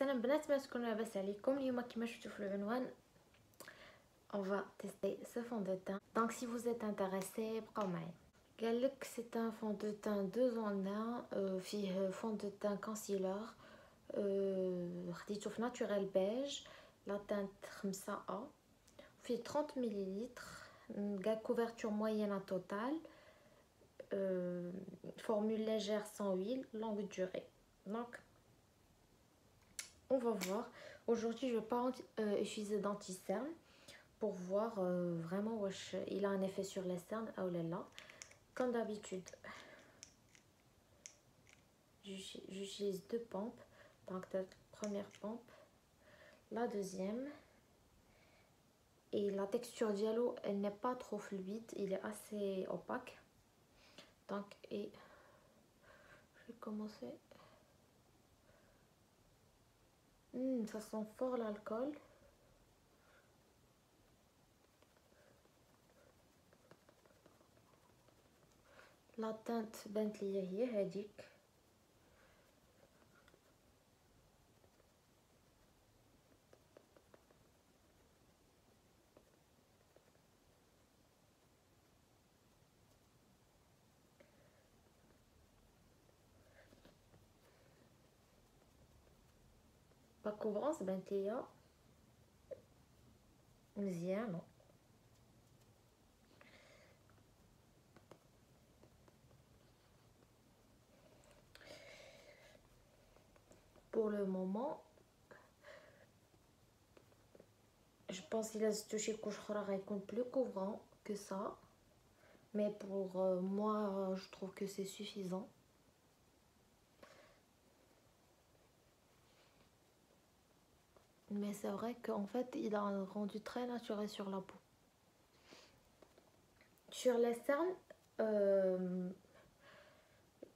Salam البنات ما تكونوا لاباس عليكم. اليوم كما شفتوا في العنوان on va tester ce fond de teint. Donc si vous êtes intéressé بقاو معايا. قالك c'est un fond de teint 2 en 1 فيه fond de teint concealer خديته في ناتورال بيج لا teinte 5A فيه 30 مل كاع couverture moyenne totale formule légère sans huile longue durée. Donc on va voir. Aujourd'hui, je ne vais pas utiliser d'anti-cerne pour voir vraiment wesh, il a un effet sur les cernes. Oh là là. Comme d'habitude, j'utilise deux pompes. Donc, la première pompe, la deuxième. Et la texture diallo, elle n'est pas trop fluide, il est assez opaque. Donc, et je vais commencer. Ça sent fort l'alcool. La teinte Bentley هي هذيك. La couvrance Bentley مزيانة. Pour le moment, je pense qu'il a touché couche rare plus couvrant que ça, mais pour moi je trouve que c'est suffisant. Mais c'est vrai qu'en fait il a un rendu très naturel sur la peau. Sur les cernes,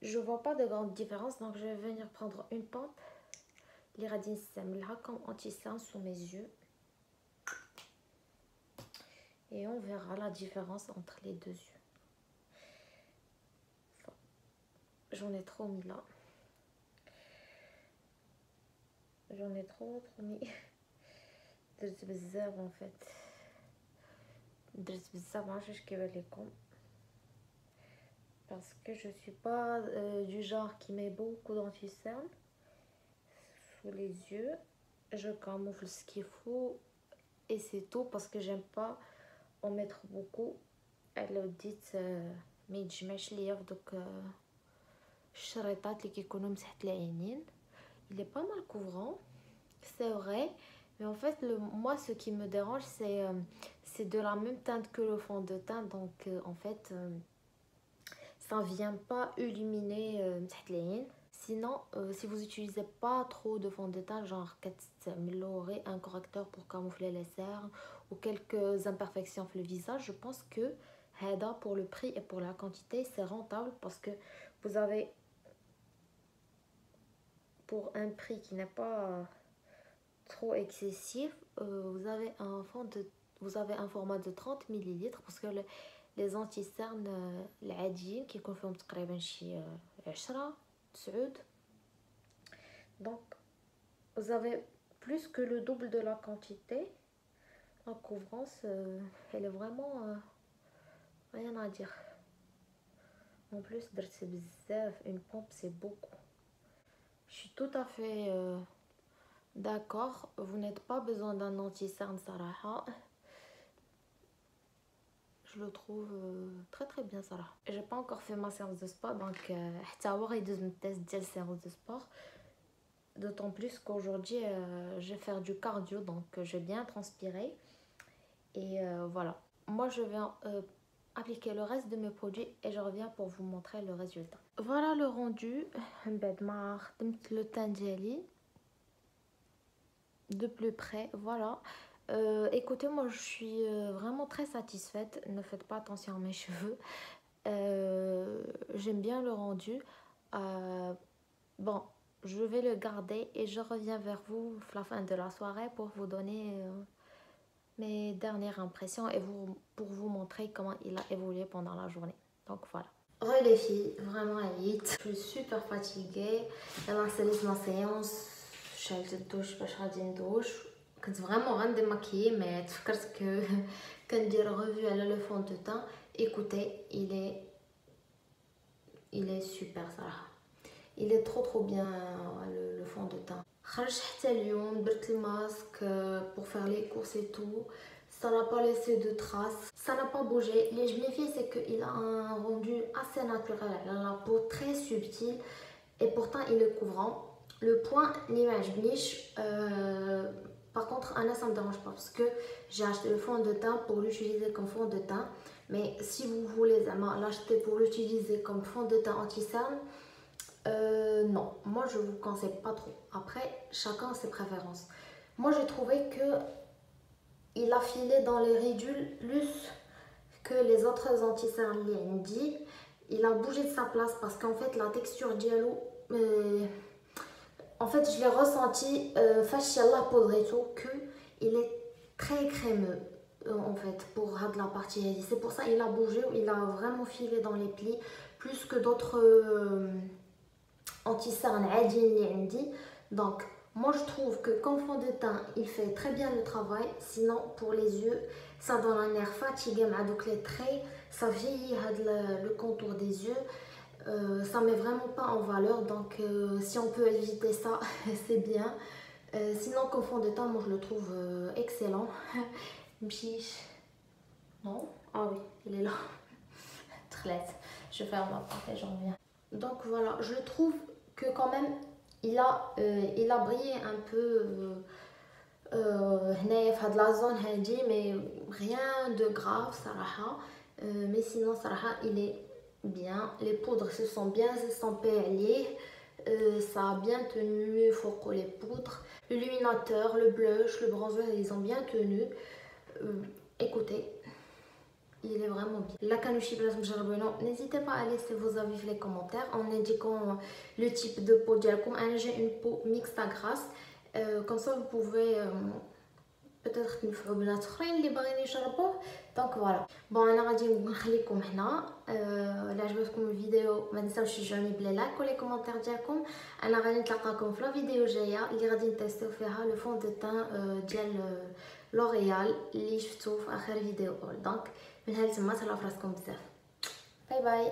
je vois pas de grande différence, donc je vais venir prendre une pompe l'Iradine Semla comme anti-cerne sous mes yeux et on verra la différence entre les deux yeux. Enfin, j'en ai trop mis là. J'en ai trop mis. درت بزاف en fait. درت بزاف معرفتش كيبان لكم. Parce que je suis pas du genre qui met beaucoup d'anti-cerne sous les yeux. Je camoufle ce qu'il faut et c'est tout parce que j'aime pas en mettre beaucoup. Elle dit ما يتجمعش ليا في دوك الشريطات اللي كيكونوا مسحت العينين. Il est pas mal couvrant, c'est vrai, mais en fait moi ce qui me dérange c'est de la même teinte que le fond de teint, donc en fait ça vient pas illuminer مسحت العين. Sinon, si vous n'utilisez pas trop de fond de teint, genre un correcteur pour camoufler les cernes ou quelques imperfections sur le visage, je pense que Hada, pour le prix et pour la quantité, c'est rentable parce que vous avez, pour un prix qui n'est pas trop excessif, vous avez un format de 30 ml parce que les anti-cernes العاديين كيكون فيهم تقريبا شي 10 9. Donc vous avez plus que le double de la quantité. La couvrance elle est vraiment rien à dire. En plus درت بزاف, une pompe c'est beaucoup. Je suis tout à fait d'accord, vous n'êtes pas besoin d'un anti-cerne صراحة. Je le trouve très très bien ça là. J'ai pas encore fait ma séance de sport, donc حتى هو غيدوز من التست ديال séance de sport. D'autant plus qu'aujourd'hui je vais faire du cardio, donc je vais bien transpirer. Et voilà. Moi je vais appliquer le reste de mes produits et je reviens pour vous montrer le résultat. Voilà le rendu. Le teint d'Eli de plus près. Voilà. Écoutez, moi je suis vraiment très satisfaite. Ne faites pas attention à mes cheveux. J'aime bien le rendu. Bon, je vais le garder et je reviens vers vous à la fin de la soirée pour vous donner mes dernières impressions et pour vous montrer comment il a évolué pendant la journée. Donc voilà. Re les filles, vraiment vite. Je suis super fatiguée. Elle a scellé ma séance. شعلت الدوش باش غادي ندوش. كنت فريمون غنديماكيي مي تفكرت كو كندير ريفيو على لو فون دو تان. ايكوتي il est super صراحه. il est trop bien le fond de teint. خرج حتى اليوم درت الماسك pour faire les courses et tout. Ça n'a pas laissé de traces, ça n'a pas bougé. Les je me fie c'est qu'il a un rendu assez naturel, la peau très subtile et pourtant il est couvrant. Le point l'image niche. Par contre Anna ça me dérange pas parce que j'ai acheté le fond de teint pour l'utiliser comme fond de teint. Mais si vous voulez l'acheter pour l'utiliser comme fond de teint anti-cerne, non, moi je vous conseille pas trop. Après, chacun ses préférences. Moi j'ai trouvé que il a filé dans les ridules plus que les autres anti-cernes dit. Il a bougé de sa place parce qu'en fait la texture diallo, en fait je l'ai ressenti fashiala podreto que il est très crémeux en fait pour la partie. C'est pour ça il a bougé, il a vraiment filé dans les plis plus que d'autres anti-cerne عادي. Donc moi je trouve que comme fond de teint il fait très bien le travail. Sinon pour les yeux ça donne un air fatigué avec les traits, ça vieillit le contour des yeux, ça met vraiment pas en valeur. Donc si on peut éviter ça c'est bien. Sinon comme fond de teint moi je le trouve excellent. Non, ah oui il est là. Je ferme ma porte et j'en viens. Donc voilà, je trouve que quand même il a brillé un peu هنايا de la zone هادي, mais rien de grave صراحة. Mais sinon صراحة il est bien. Les poudres se sont bien estampées عليه, ça a bien tenu فوق les poudres. L'illuminateur, le blush, le bronzer ils ont bien tenu. Écoutez, il est vraiment bien. La canouchi n'hésitez pas à laisser vos avis dans les commentaires en indiquant le type de peau dialcom. J'ai une peau mixte à grasse, comme ça vous pouvez peut-être تنفعوا بنات اخرين اللي باغيين يشربوه. دونك فوالا بون انا غادي نخليكم هنا. الا عجبتكم الفيديو ما تنساوش تشجعوني بلي لايك ولي كومونتير ديالكم. انا غادي نتلاقاكم في لا فيديو جايه اللي غادي نتيستيو فيها لو فون دو تان ديال لوريال اللي شفتو في اخر فيديو. دونك من هنا تما تهلاو فراسكم بزاف. باي باي.